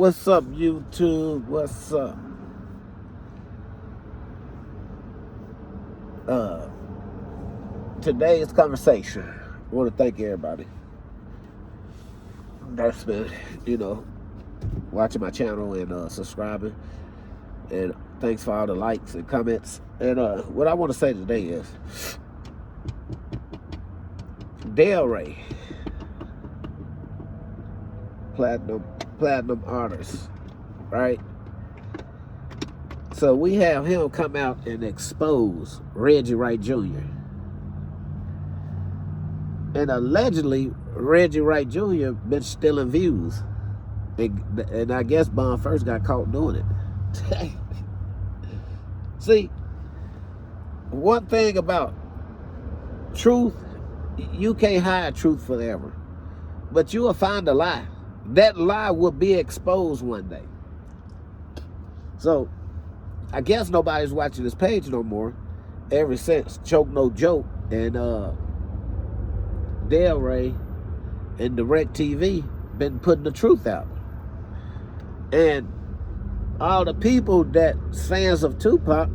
What's up, YouTube? What's up? Today's conversation. I want to thank everybody that's been, watching my channel and subscribing. And thanks for all the likes and comments. And what I want to say today is Delray, platinum artist, right? So we have him come out and expose Reggie Wright Jr. And allegedly, Reggie Wright Jr. been stealing views. And I guess Bond first got caught doing it. See, one thing about truth, you can't hide truth forever. But you will find a lie. That lie will be exposed one day. So, I guess nobody's watching this page no more ever since Choke No Joke and Delray and Direct TV been putting the truth out. And all the people that fans of Tupac,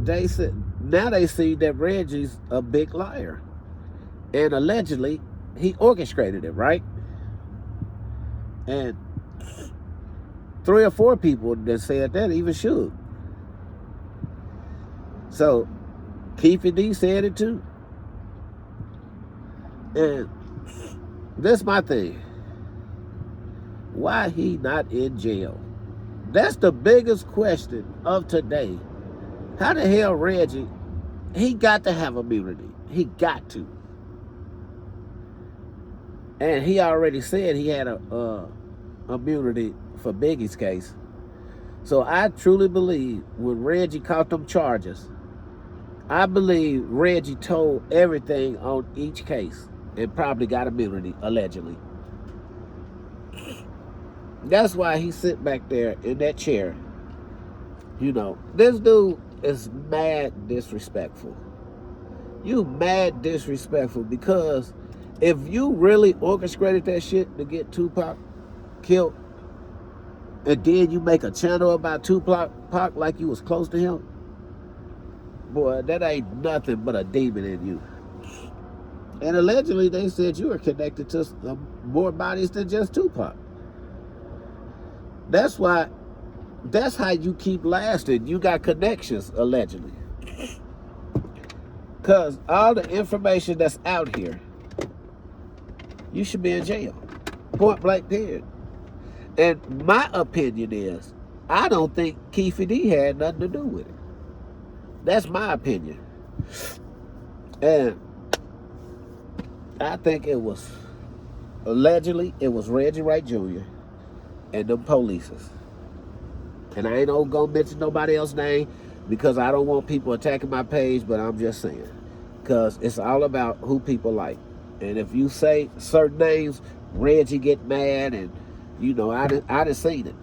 they said now they see that Reggie's a big liar. And allegedly he orchestrated it, right? And 3 or 4 people that said that even should. So Keefy D said it too. And this my thing. Why he not in jail? That's the biggest question of today. How the hell Reggie, he got to have immunity. He got to. And he already said he had a immunity for Biggie's case. So I truly believe when Reggie caught them charges, I believe Reggie told everything on each case and probably got immunity, allegedly. That's why he sit back there in that chair. This dude is mad disrespectful. You mad disrespectful because if you really orchestrated that shit to get Tupac killed, and then you make a channel about Tupac like you was close to him, boy, that ain't nothing but a demon in you. And allegedly, they said you were connected to more bodies than just Tupac. That's how you keep lasting. You got connections, allegedly. Because all the information that's out here, you should be in jail. Point blank period. And my opinion is, I don't think Keefy D had nothing to do with it. That's my opinion. And I think it was, allegedly, it was Reggie Wright Jr. and them polices. And I ain't gonna mention nobody else's name because I don't want people attacking my page, but I'm just saying. Because it's all about who people like. And if you say certain names, Reggie get mad, and I done seen it.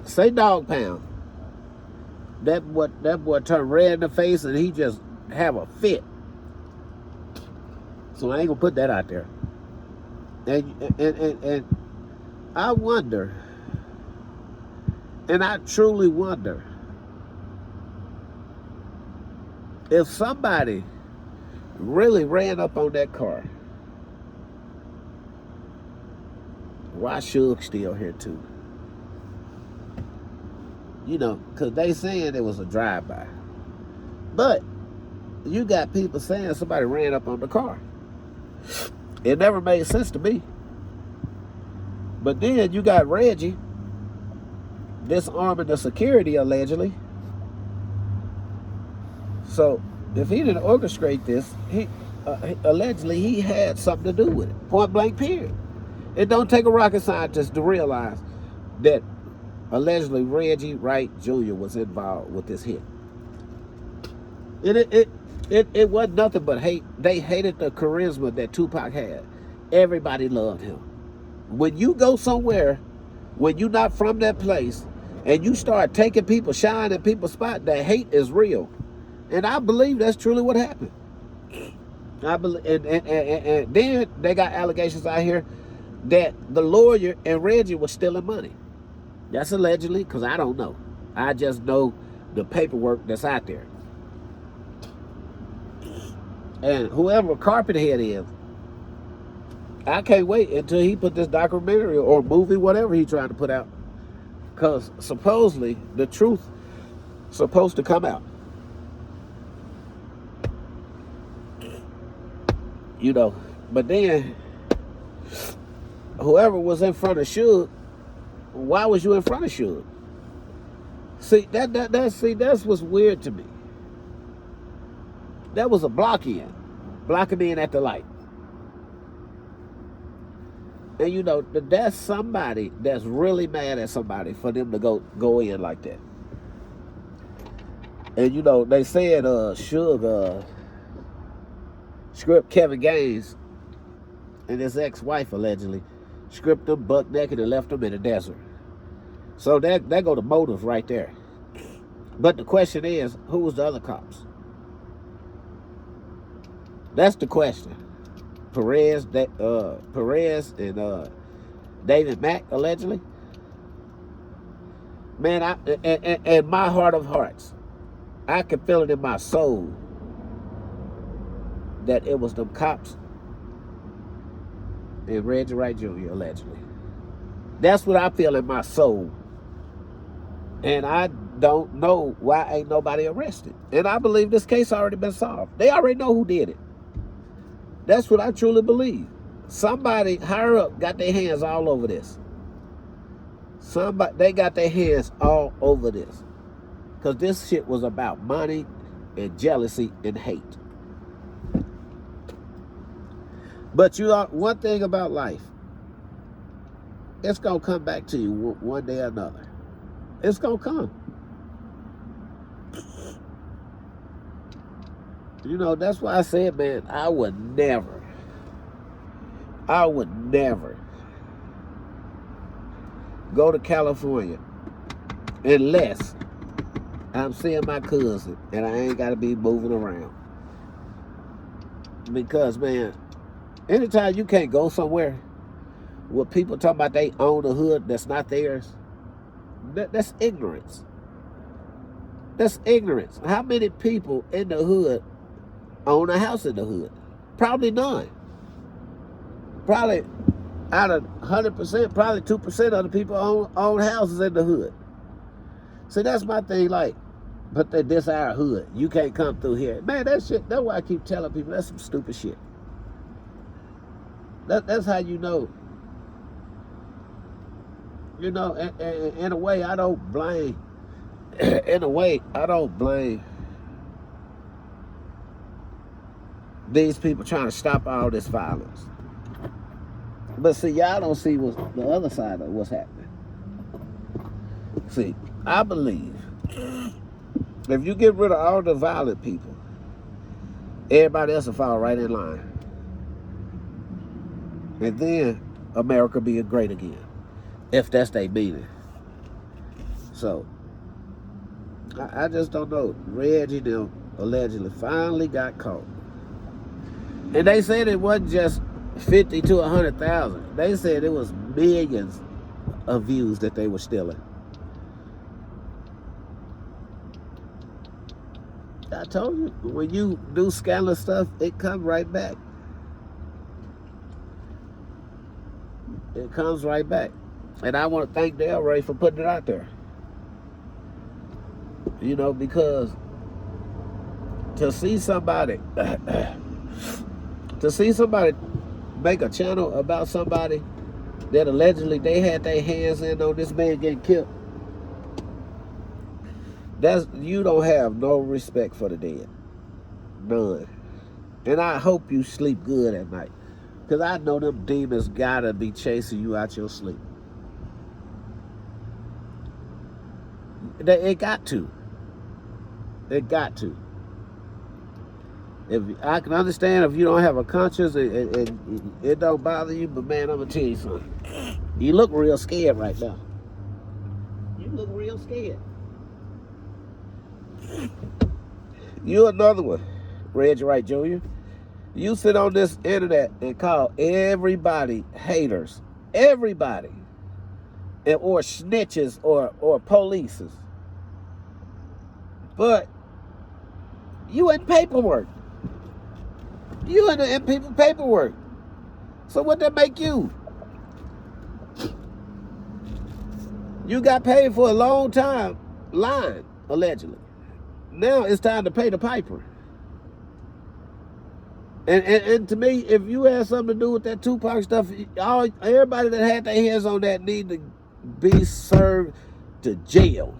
Say Dog Pound. That boy turned red in the face and he just have a fit. So I ain't gonna put that out there. And I wonder, and I truly wonder, if somebody really ran up on that car, why Suge still here too? Because they saying it was a drive-by. But you got people saying somebody ran up on the car. It never made sense to me. But then you got Reggie disarming the security, allegedly. So if he didn't orchestrate this, allegedly he had something to do with it. Point blank period. It don't take a rocket scientist to realize that allegedly Reggie Wright Jr. was involved with this hit. And it wasn't nothing but hate. They hated the charisma that Tupac had. Everybody loved him. When you go somewhere, when you're not from that place, and you start taking people, shining people's spot, that hate is real. And I believe that's truly what happened. I believe, and then they got allegations out here that the lawyer and Reggie was stealing money. That's allegedly, because I don't know. I just know the paperwork that's out there. And whoever Carpethead is, I can't wait until he put this documentary or movie, whatever he's trying to put out. Because supposedly the truth is supposed to come out. You know, but then whoever was in front of Suge, why was you in front of Suge? See, that's what's weird to me. That was a blocking in at the light. And you know, that's somebody that's really mad at somebody for them to go in like that. And you know, they said Suge script Kevin Gaines and his ex-wife allegedly stripped him buck naked and left him in the desert. So that go the motive right there. But the question is, who was the other cops? That's the question. Perez and David Mack allegedly. Man, in my heart of hearts, I can feel it in my soul that it was them cops and Reggie Wright Jr. allegedly. That's what I feel in my soul. And I don't know why ain't nobody arrested. And I believe this case already been solved. They already know who did it. That's what I truly believe. Somebody higher up got their hands all over this. They got their hands all over this. Because this shit was about money and jealousy and hate. But you know, one thing about life, it's going to come back to you one day or another. It's going to come. You know, that's why I said, man, I would never go to California unless I'm seeing my cousin and I ain't got to be moving around. Because, man, anytime you can't go somewhere where people talking about they own a hood that's not theirs, that's ignorance. That's ignorance. How many people in the hood own a house in the hood? Probably none. Probably out of 100%, probably 2% of the people own houses in the hood. See, that's my thing, like, but this our hood. You can't come through here. Man, that shit, that's why I keep telling people that's some stupid shit. That's how you know. You know, in a way, I don't blame. In a way, I don't blame these people trying to stop all this violence. But see, y'all don't see what's the other side of what's happening. See, I believe if you get rid of all the violent people, everybody else will fall right in line. And then America be great again. If that's their meaning. So, I just don't know. Reggie them allegedly finally got caught. And they said it wasn't just 50 to 100,000. They said it was millions of views that they were stealing. I told you, when you do scandalous stuff, it comes right back. It comes right back. And I want to thank Delray for putting it out there. You know, because to see somebody make a channel about somebody that allegedly they had their hands in on this man getting killed, you don't have no respect for the dead. None. And I hope you sleep good at night. Because I know them demons gotta be chasing you out your sleep. It got to. It got to. If I can understand if you don't have a conscience and it don't bother you, but man, I'm gonna tell you something. You look real scared right now. You look real scared. You another one, Reggie Wright Jr. You sit on this internet and call everybody haters everybody, or snitches or polices. But you in paperwork. You in people paperwork. So what that make you? You got paid for a long time lying, allegedly. Now it's time to pay the piper. And to me, if you had something to do with that Tupac stuff, everybody that had their hands on that need to be served to jail.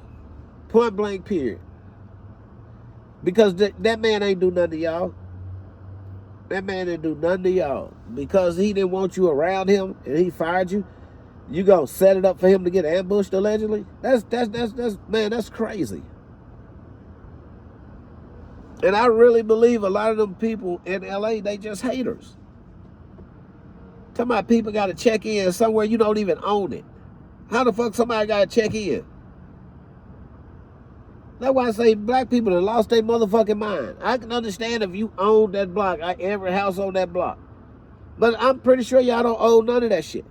Point blank, period. Because that man ain't do nothing to y'all. That man didn't do nothing to y'all. Because he didn't want you around him and he fired you, you gonna set it up for him to get ambushed, allegedly? That's man, that's crazy. And I really believe a lot of them people in LA, they just haters. Talking about people got to check in somewhere you don't even own it. How the fuck somebody got to check in? That's why I say black people have lost their motherfucking mind. I can understand if you own that block, every house on that block. But I'm pretty sure y'all don't own none of that shit.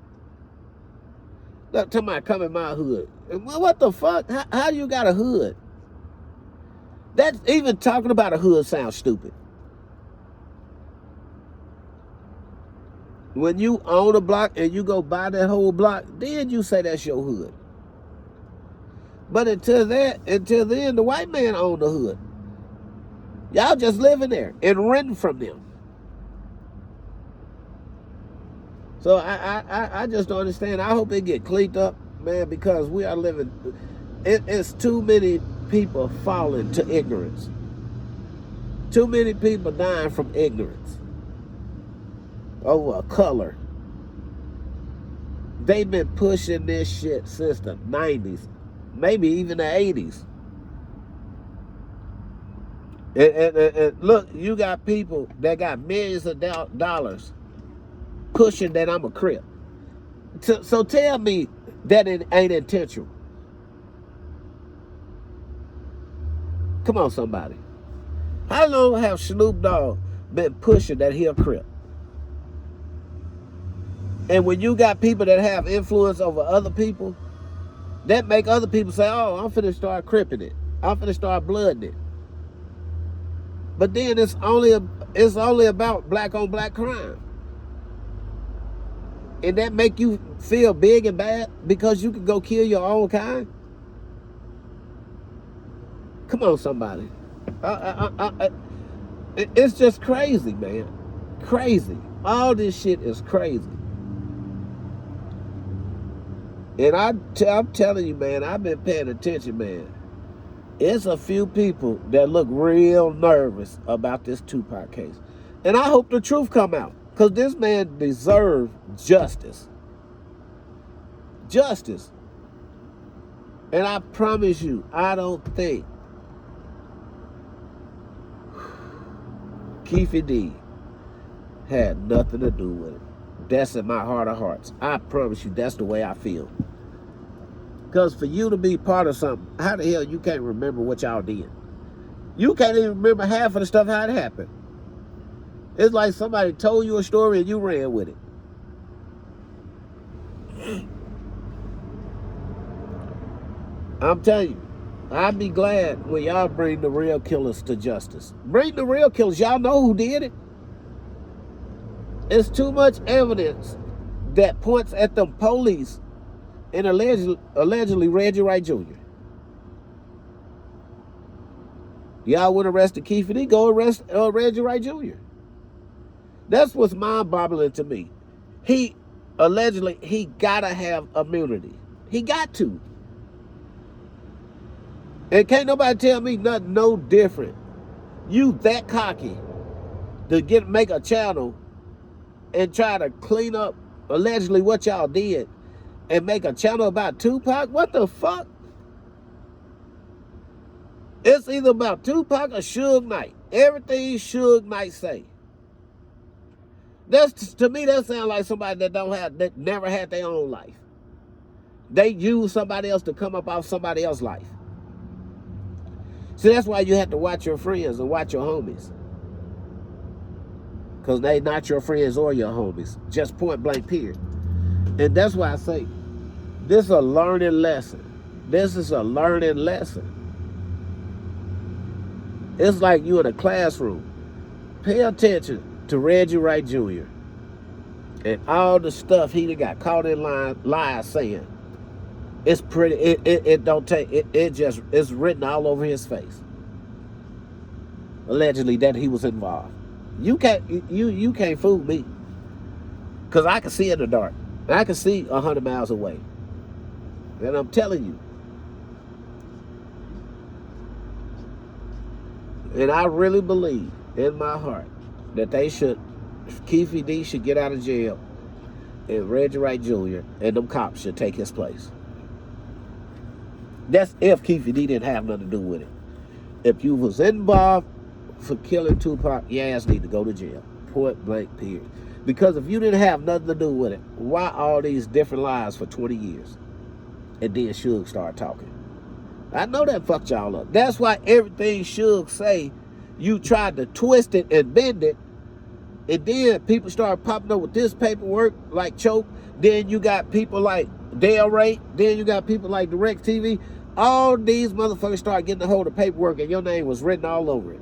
Look, talking about come in my hood. What the fuck? How you got a hood? That's even talking about a hood sounds stupid. When you own a block and you go buy that whole block, then you say that's your hood. But until then, the white man owned the hood. Y'all just living there and renting from them. So I just don't understand. I hope it get cleaned up, man, because we are living. It's too many people falling to ignorance. Too many people dying from ignorance over a color. They've been pushing this shit since the 90s, maybe even the 80s. And look, you got people that got millions of dollars pushing that I'm a Crip. So tell me that it ain't intentional. Come on, somebody. How long have Snoop Dogg been pushing that he a Crip? And when you got people that have influence over other people, that make other people say, oh, I'm finna start cripping it. I'm finna start blooding it. But then it's only about black on black crime. And that make you feel big and bad because you can go kill your own kind? Come on, somebody. It's just crazy, man. Crazy. All this shit is crazy. And I'm telling you, man, I've been paying attention, man. It's a few people that look real nervous about this Tupac case. And I hope the truth come out. Because this man deserves justice. Justice. And I promise you, I don't think Keefe D had nothing to do with it. That's in my heart of hearts. I promise you, that's the way I feel. Because for you to be part of something, how the hell you can't remember what y'all did? You can't even remember half of the stuff how it happened. It's like somebody told you a story and you ran with it. I'm telling you, I'd be glad when y'all bring the real killers to justice. Bring the real killers. Y'all know who did it. It's too much evidence that points at the police and allegedly Reggie Wright Jr. Y'all would arrest Keefe D, go arrest Reggie Wright Jr. That's what's mind-boggling to me. He gotta have immunity. He got to. And can't nobody tell me nothing no different. You that cocky to make a channel and try to clean up allegedly what y'all did and make a channel about Tupac? What the fuck? It's either about Tupac or Suge Knight. Everything Suge Knight say. To me, that sounds like somebody that never had their own life. They use somebody else to come up off somebody else's life. So that's why you have to watch your friends and watch your homies. Because they not your friends or your homies. Just point blank period. And that's why I say this is a learning lesson. This is a learning lesson. It's like you in a classroom. Pay attention to Reggie Wright Jr. and all the stuff he got caught in lies saying. It's pretty. It don't take. It just it's written all over his face. Allegedly that he was involved. You can't fool me. Cause I can see in the dark. I can see 100 miles away. And I'm telling you. And I really believe in my heart that Keefe D should get out of jail and Reggie Wright Jr. and them cops should take his place. That's if Keefe D didn't have nothing to do with it. If you was involved for killing Tupac, your ass need to go to jail. Point blank, period. Because if you didn't have nothing to do with it, why all these different lies for 20 years? And then Suge started talking. I know that fucked y'all up. That's why everything Suge say, you tried to twist it and bend it, and then people started popping up with this paperwork like Choke. Then you got people like Delray. Then you got people like DirecTV. All these motherfuckers started getting a hold of paperwork, and your name was written all over it.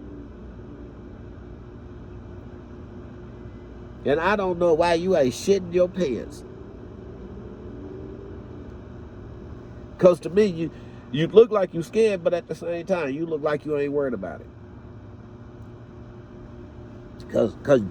And I don't know why you ain't shitting your pants. Because to me, you look like you scared, but at the same time, you look like you ain't worried about it. Because